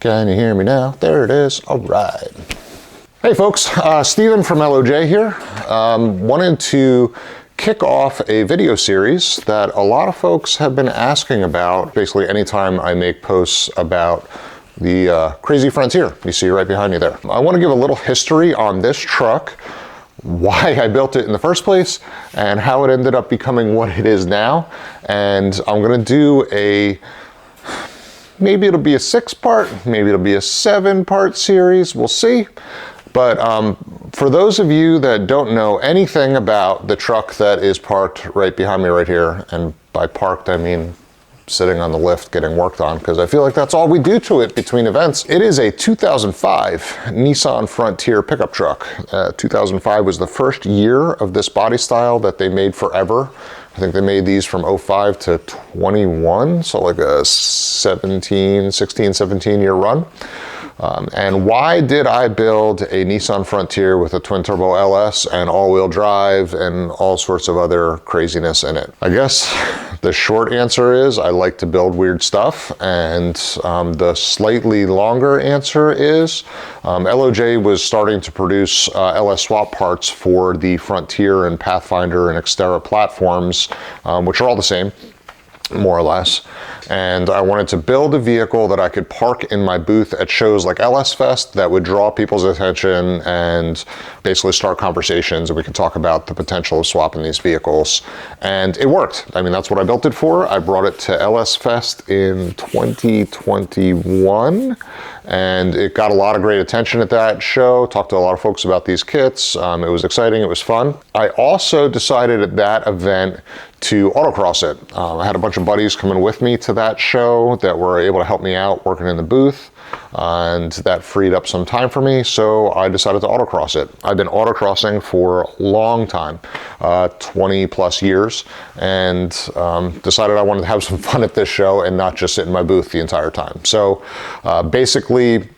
Can you hear me now? There it is. All right. Hey folks, Steven from LOJ here. Wanted to kick off a video series that a lot of folks have been asking about, basically anytime I make posts about the crazy Frontier you see right behind me there. I want to give a little history on this truck, why I built it in the first place, and how it ended up becoming what it is now. And I'm going to do maybe it'll be a 6-part, maybe it'll be a 7-part series, we'll see. But for those of you that don't know anything about the truck that is parked right behind me right here, and by parked I mean sitting on the lift getting worked on, because I feel like that's all we do to it between events. It is a 2005 Nissan Frontier pickup truck. 2005 was the first year of this body style that they made forever. I think they made these from 05 to 21, so like a 16, 17 year run. And why did I build a Nissan Frontier with a twin turbo LS and all-wheel drive and all sorts of other craziness in it? I guess the short answer is I like to build weird stuff, and the slightly longer answer is LOJ was starting to produce LS swap parts for the Frontier and Pathfinder and Xterra platforms, which are all the same, more or less. And I wanted to build a vehicle that I could park in my booth at shows like LS Fest that would draw people's attention and basically start conversations, and we could talk about the potential of swapping these vehicles. And it worked. I mean, that's what I built it for. I brought it to LS Fest in 2021, and it got a lot of great attention at that show. Talked to a lot of folks about these kits. It was exciting, it was fun. I also decided at that event to autocross it. I had a bunch of buddies coming with me to that show that were able to help me out working in the booth, and that freed up some time for me, so I decided to autocross it. I've been autocrossing for a long time, 20 plus years, and decided I wanted to have some fun at this show and not just sit in my booth the entire time. So basically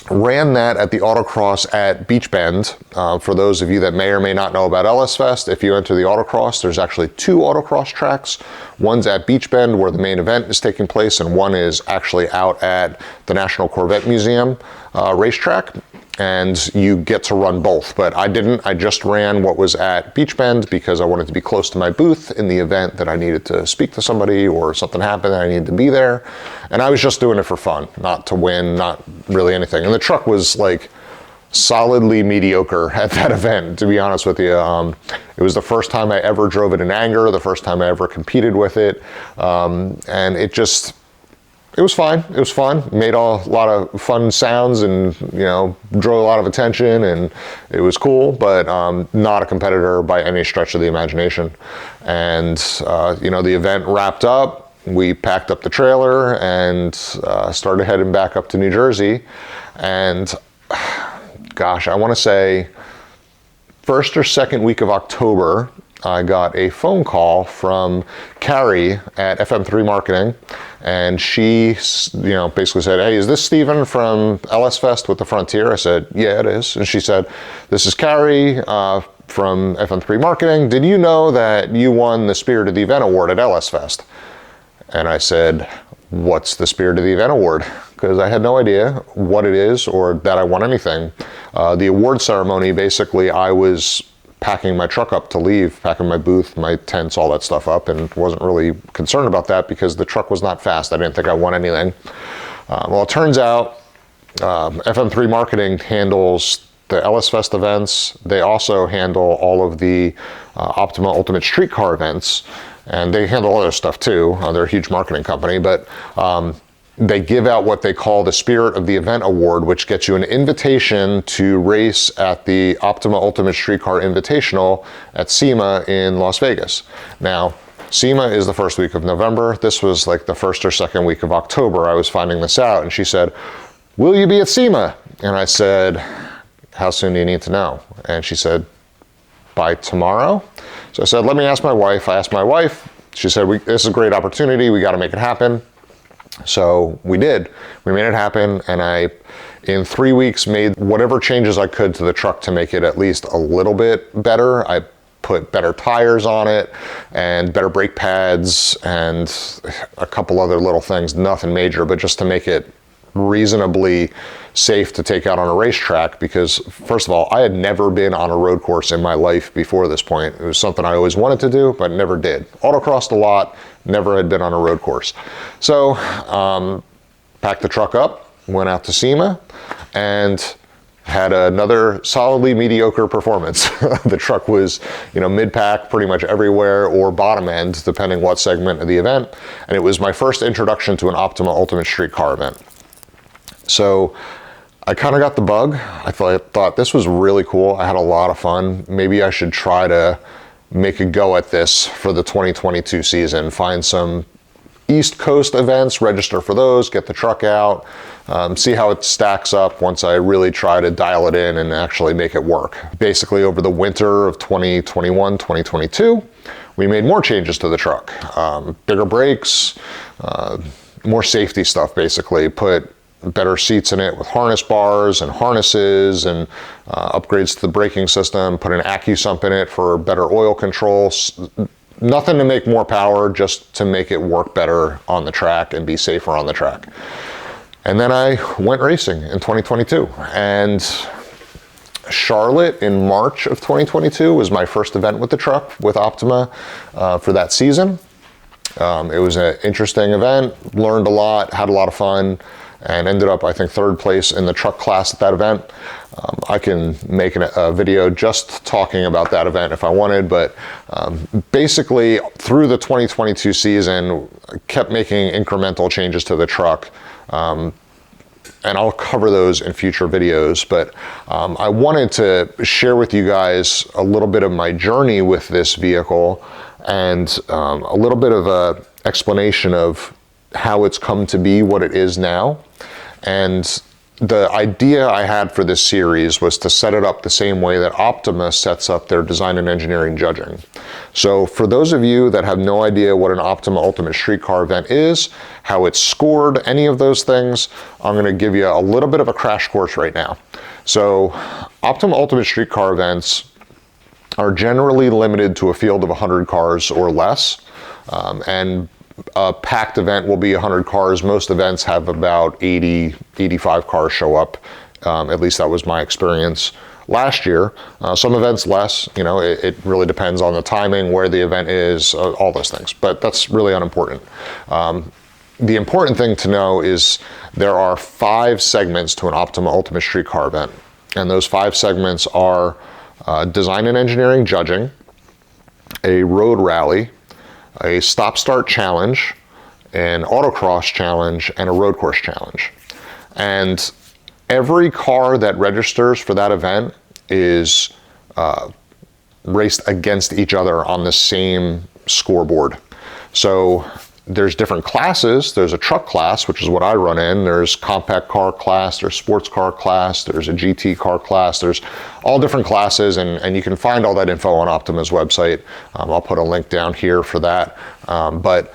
ran that at the autocross at Beach Bend. For those of you that may or may not know about LS Fest, if you enter the autocross, there's actually 2 autocross tracks. One's at Beach Bend where the main event is taking place, and one is actually out at the National Corvette Museum racetrack. And you get to run both, but I didn't. I just ran what was at Beach Bend because I wanted to be close to my booth in the event that I needed to speak to somebody or something happened and I needed to be there. And I was just doing it for fun, not to win, not really anything. And the truck was like solidly mediocre at that event, to be honest with you. It was the first time I ever drove it in anger, the first time I ever competed with it. And it was fine. It was fun. Made a lot of fun sounds and, drew a lot of attention, and it was cool, but not a competitor by any stretch of the imagination. And, the event wrapped up. We packed up the trailer and started heading back up to New Jersey. And gosh, I want to say first or second week of October, I got a phone call from Carrie at FM3 Marketing, and she, basically said, "Hey, is this Steven from LS Fest with the Frontier?" I said, "Yeah, it is." And she said, "This is Carrie from FM3 Marketing. Did you know that you won the Spirit of the Event Award at LS Fest?" And I said, "What's the Spirit of the Event Award?" Because I had no idea what it is or that I won anything. The award ceremony, basically, I was packing my truck up to leave, packing my booth, my tents, all that stuff up, and wasn't really concerned about that because the truck was not fast. I didn't think I won anything. Well, it turns out FM3 Marketing handles the LS Fest events. They also handle all of the Optima Ultimate Streetcar events, and they handle other stuff too. They're a huge marketing company, but they give out what they call the Spirit of the Event Award, which gets you an invitation to race at the Optima Ultimate Streetcar Invitational at SEMA in Las Vegas. Now, SEMA is the first week of November. This was like the first or second week of October. I was finding this out, and she said, "Will you be at SEMA?" And I said, "How soon do you need to know?" And she said, "By tomorrow." So I said, "Let me ask my wife." I asked my wife. She said, "This is a great opportunity. We got to make it happen." So we did. We made it happen, and I, in 3 weeks, made whatever changes I could to the truck to make it at least a little bit better. I put better tires on it and better brake pads and a couple other little things, nothing major, but just to make it reasonably safe to take out on a racetrack because, first of all, I had never been on a road course in my life before this point. It was something I always wanted to do, but never did. Autocrossed a lot, never had been on a road course. So, packed the truck up, went out to SEMA, and had another solidly mediocre performance. The truck was, mid-pack pretty much everywhere or bottom end, depending what segment of the event. And it was my first introduction to an Optima Ultimate Street Car event. So I kind of got the bug. I thought this was really cool. I had a lot of fun. Maybe I should try to make a go at this for the 2022 season. Find some East Coast events, register for those, get the truck out, see how it stacks up once I really try to dial it in and actually make it work. Basically, over the winter of 2021, 2022, we made more changes to the truck. Bigger brakes, more safety stuff, basically. Put better seats in it with harness bars and harnesses and upgrades to the braking system, put an AccuSump in it for better oil control. Nothing to make more power, just to make it work better on the track and be safer on the track. And then I went racing in 2022. And Charlotte in March of 2022 was my first event with the truck, with Optima, for that season. It was an interesting event, learned a lot, had a lot of fun, and ended up, I think, third place in the truck class at that event. I can make a video just talking about that event if I wanted, but basically through the 2022 season, I kept making incremental changes to the truck. And I'll cover those in future videos, but I wanted to share with you guys a little bit of my journey with this vehicle and a little bit of an explanation of how it's come to be what it is now. And the idea I had for this series was to set it up the same way that Optima sets up their design and engineering judging. So for those of you that have no idea what an Optima Ultimate Street Car event is, how it's scored, any of those things, I'm going to give you a little bit of a crash course right now. So Optima Ultimate Street Car events are generally limited to a field of 100 cars or less, and a packed event will be 100 cars. Most events have about 80, 85 cars show up. At least that was my experience last year. Some events less, it really depends on the timing, where the event is, all those things, but that's really unimportant. The important thing to know is there are 5 segments to an Optima Ultimate Street Car event. And those 5 segments are design and engineering judging, a road rally, a stop-start challenge, an autocross challenge, and a road course challenge. And every car that registers for that event is raced against each other on the same scoreboard. So there's different classes. There's a truck class, which is what I run in. There's compact car class, there's sports car class, there's a GT car class, there's all different classes, and you can find all that info on Optima's website. I'll put a link down here for that. But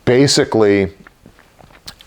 basically,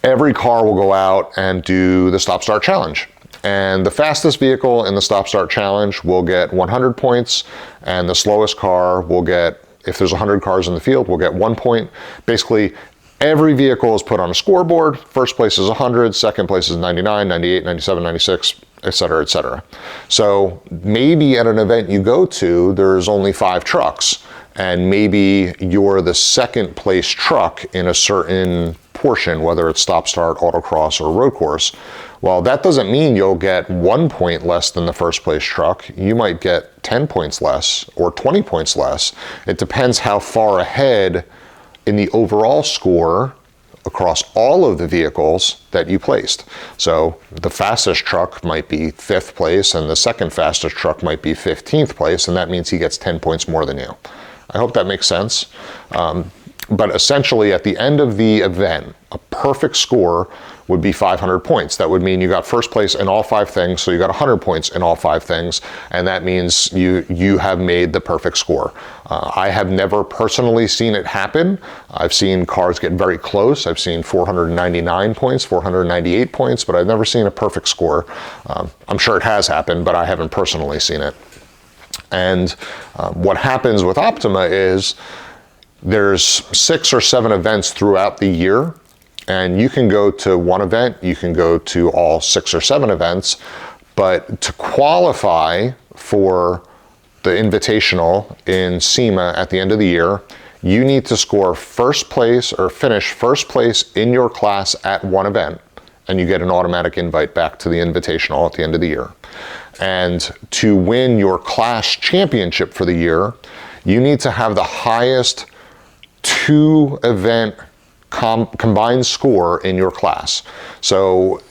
every car will go out and do the stop-start challenge. And the fastest vehicle in the stop-start challenge will get 100 points, and the slowest car will get, if there's 100 cars in the field, we'll get 1 point. Basically, every vehicle is put on a scoreboard. First place is 100, second place is 99, 98, 97, 96, et cetera, et cetera. So maybe at an event you go to, there's only 5 trucks, and maybe you're the second place truck in a certain portion, whether it's stop, start, autocross, or road course. Well, that doesn't mean you'll get 1 point less than the first place truck. You might get 10 points less or 20 points less. It depends how far ahead in the overall score across all of the vehicles that you placed. So the fastest truck might be 5th place and the second fastest truck might be 15th place, and that means he gets 10 points more than you. I hope that makes sense. But essentially at the end of the event, a perfect score would be 500 points. That would mean you got first place in all 5 things, so you got 100 points in all 5 things, and that means you have made the perfect score. I have never personally seen it happen. I've seen cars get very close. I've seen 499 points, 498 points, but I've never seen a perfect score. I'm sure it has happened, but I haven't personally seen it. And what happens with Optima is there's 6 or 7 events throughout the year, And you can go to one event, you can go to all 6 or 7 events, but to qualify for the Invitational in SEMA at the end of the year, you need to score first place or finish first place in your class at one event, and you get an automatic invite back to the Invitational at the end of the year. And to win your class championship for the year, you need to have the highest 2 event combined score in your class. So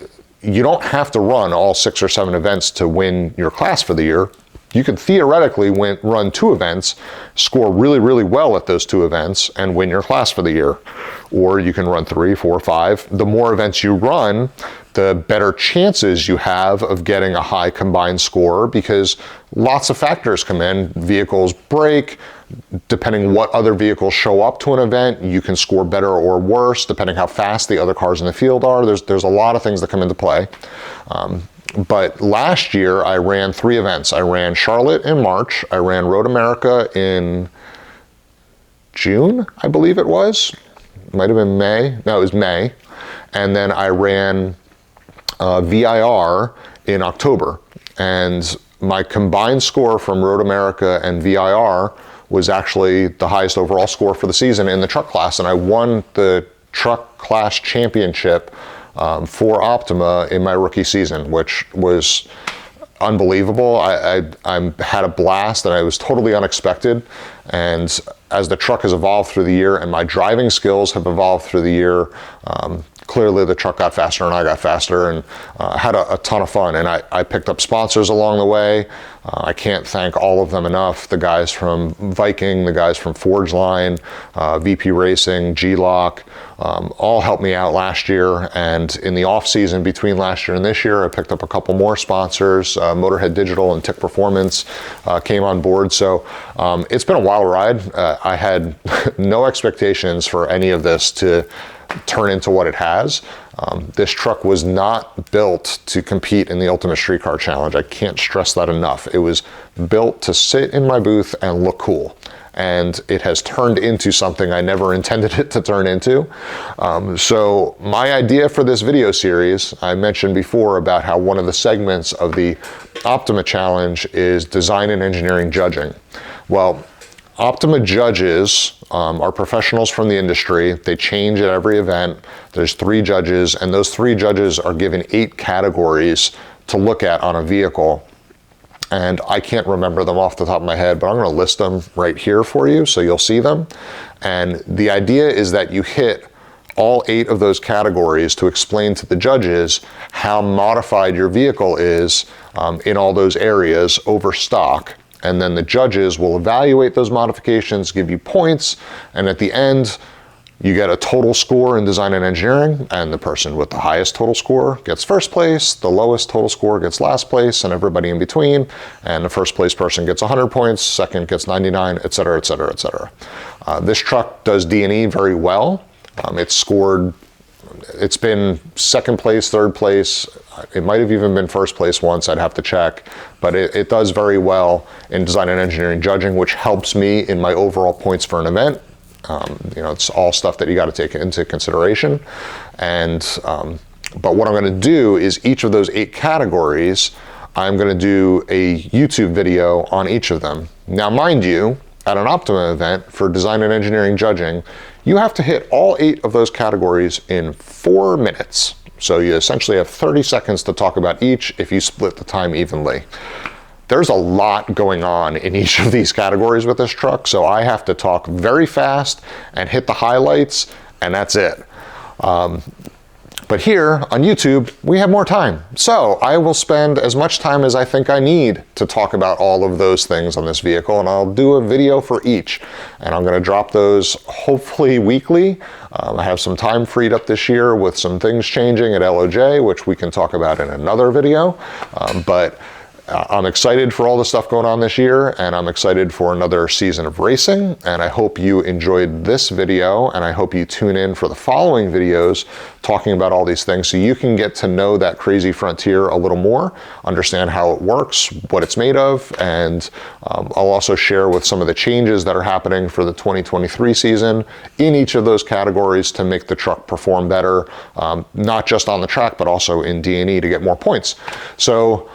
you don't have to run all 6 or 7 events to win your class for the year. You could theoretically run 2 events, score really, really well at those 2 events, and win your class for the year. Or you can run 3, 4, 5. The more events you run, the better chances you have of getting a high combined score, because lots of factors come in. Vehicles break. Depending what other vehicles show up to an event, you can score better or worse, depending how fast the other cars in the field are. There's a lot of things that come into play. But last year I ran 3 events. I ran Charlotte in March, I ran Road America in June, I believe it was. Might have been May. No, it was May. And then I ran VIR in October. And my combined score from Road America and VIR was actually the highest overall score for the season in the truck class. And I won the truck class championship for Optima in my rookie season, which was unbelievable. I had a blast, and I was totally unexpected. And as the truck has evolved through the year and my driving skills have evolved through the year, clearly the truck got faster and I got faster, and had a ton of fun. And I picked up sponsors along the way. I can't thank all of them enough. The guys from Viking, the guys from Forge Line, VP Racing, G-Lock, all helped me out last year. And in the off season between last year and this year, I picked up a couple more sponsors. Motorhead Digital and Tick Performance came on board. So it's been a wild ride. I had no expectations for any of this to turn into what it has. This truck was not built to compete in the Ultimate Street Car Challenge. I can't stress that enough. It was built to sit in my booth and look cool. And it has turned into something I never intended it to turn into. So my idea for this video series, I mentioned before about how one of the segments of the Optima Challenge is design and engineering judging. Well, Optima judges are professionals from the industry. They change at every event. There's 3 judges, and those 3 judges are given 8 categories to look at on a vehicle. And I can't remember them off the top of my head, but I'm going to list them right here for you so you'll see them. And the idea is that you hit all 8 of those categories to explain to the judges how modified your vehicle is in all those areas over stock. And then the judges will evaluate those modifications, give you points, and at the end, you get a total score in design and engineering, and the person with the highest total score gets first place, the lowest total score gets last place, and everybody in between, and the first place person gets 100 points, second gets 99, et cetera, et cetera, et cetera. This truck does D&E very well. It's been second place, third place. It might have even been first place once, I'd have to check, but it does very well in design and engineering judging, which helps me in my overall points for an event. It's all stuff that you got to take into consideration. And but what I'm going to do is each of those 8 categories, I'm going to do a YouTube video on each of them. Now, mind you, at an Optima event for design and engineering judging, you have to hit all 8 of those categories in 4 minutes. So you essentially have 30 seconds to talk about each if you split the time evenly. There's a lot going on in each of these categories with this truck, so I have to talk very fast and hit the highlights, and that's it. But here on YouTube, we have more time. So I will spend as much time as I think I need to talk about all of those things on this vehicle, and I'll do a video for each. And I'm gonna drop those hopefully weekly. I have some time freed up this year with some things changing at LOJ, which we can talk about in another video. But I'm excited for all the stuff going on this year, and I'm excited for another season of racing, and I hope you enjoyed this video, and I hope you tune in for the following videos talking about all these things so you can get to know that crazy frontier a little more, understand how it works, what it's made of, and I'll also share with some of the changes that are happening for the 2023 season in each of those categories to make the truck perform better, not just on the track, but also in D&E to get more points. So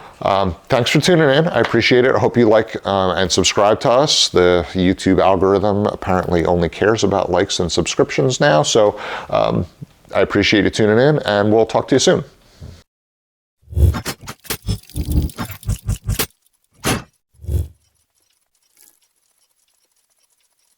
thanks for tuning in. I appreciate it. I hope you like and subscribe to us. The YouTube algorithm apparently only cares about likes and subscriptions now. So I appreciate you tuning in, and we'll talk to you soon.